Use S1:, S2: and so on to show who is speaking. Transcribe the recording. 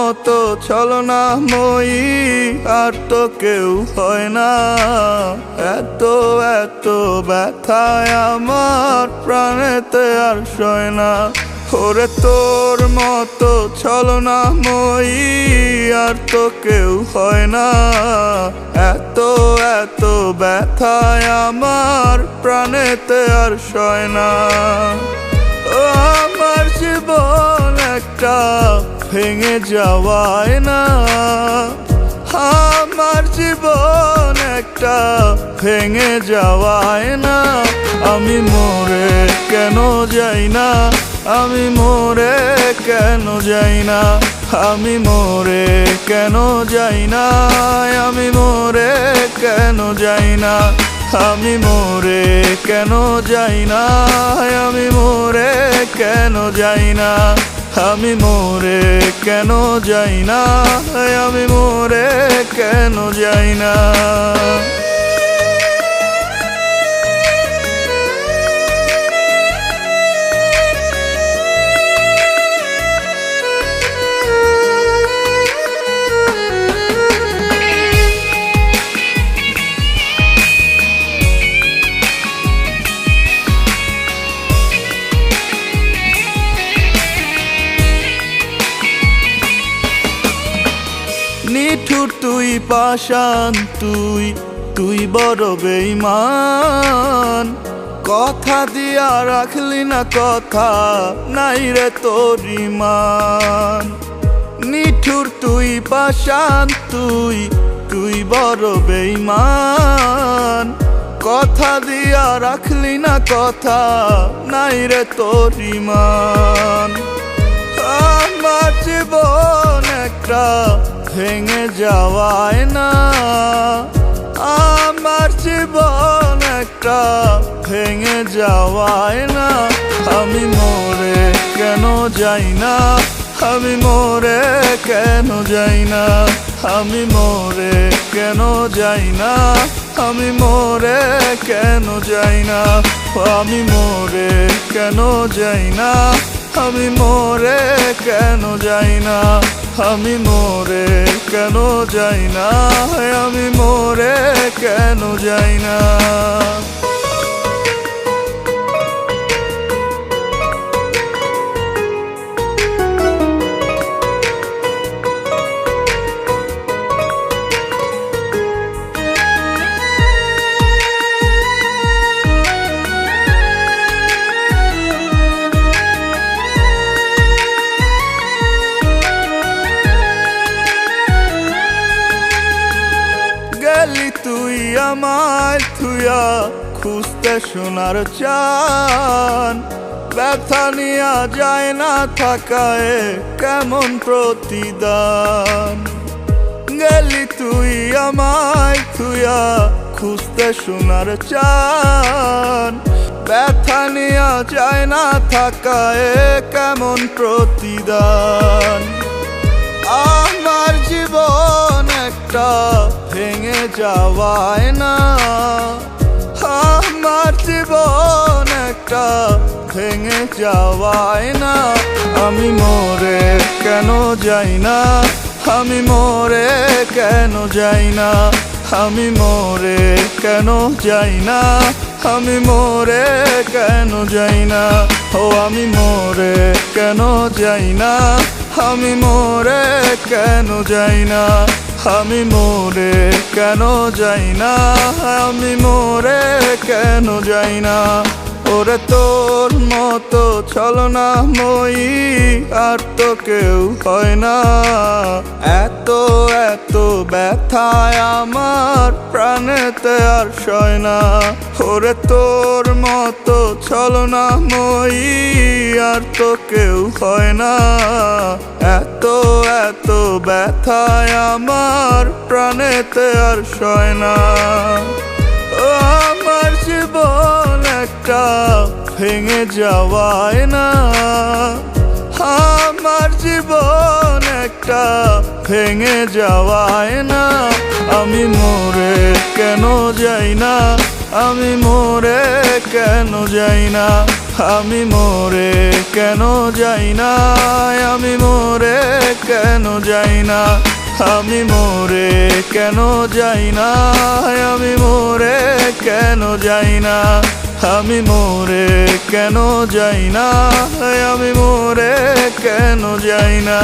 S1: মতো ছলনাময়ী আর তো কেউ হয় না। এত এত ব্যথায় আমার প্রাণেতে আর সয় না। ওরে তোর মতো ছলনাময়ী আর তো কেউ হয় না। এত এত ব্যথায় আমার প্রাণেতে আর সয় না। আমার জীবন একটা ভেঙে যাওয়ায় না। আমার জীবন একটা ভেঙে যাওয়ায় না। আমি মরে কেন যাই না, আমি মরে কেন যাই না, আমি মরে কেন যাই না, আমি মরে কেন যাই না, আমি মরে কেন যাই না, আমি মরে কেন যাই না, আমি মরে কেন যাই না, আমি মরে কেন যাই না। নিঠুর তুই পাষাণ, তুই তুই বড় বেঈমান। কথা দিয়া রাখলি না কথা, নাই রে তোর ঈমান। নিঠুর তুই পাষাণ, তুই তুই বড় বেঈমান। কথা দিয়া রাখলি না কথা, নাই রে তোর ঈমান। আমার জীবন একটা ভেঙে যাওয়ায় না। আমার জীবন একটা ভেঙে যাওয়ায় না। আমি মরে কেন যাই না, আমি মরে কেন যাই না, আমি মরে কেন যাই না, আমি মরে কেন যাই না, আমি মরে কেন যাই না, আমি মরে কেন যাই না, আমি মরে কেন যাই না, আমি মরে কেন যাই না। তুই আমায় থুয়া খুঁজতে সোনার চান। ব্যথা নিয়া যায় না থাকায় কেমন প্রতিদান। গেলি তুই আমায় থুয়া খুঁজতে সোনার চান। ব্যথা নিয়া যায় না থাকায় কেমন প্রতিদান। আমার জীবন একটা ভেঙে যাওয়ায় না। আমার জীবন একটা ভেঙে যাওয়ায় না। আমি মরে কেন যাই না, আমি মরে কেন যাই না, আমি মরে কেন যাই না, আমি মরে কেন যাই না, ও আমি মরে কেন যাই না, আমি মরে কেন যাই না, আমি মরে কেন যাই না, আমি মরে কেন যাই না। ওরে তোর মতো ছলনাময়ী আর তো কেউ হয় না। এত এত ব্যথায় আমার প্রাণেতে আর সয় না। ওরে তোর মতো ছলনাময়ী আর তো কেউ হয় না। এত এত ব্যথায় আমার প্রাণেতে আর সয় না। আমার জীবন একটা ভেঙে যাওয়ায় না। আমার জীবন একটা ভেঙে যাওয়ায় না। আমি মরে কেন যাই না, আমি মরে কেন যাই না, আমি মরে কেন যাই না, আমি মরে কেন যাই না, আমি মরে কেন যাই না, আমি মরে কেন যাই না, আমি মরে কেন যাই না, আমি মরে কেন যাই না।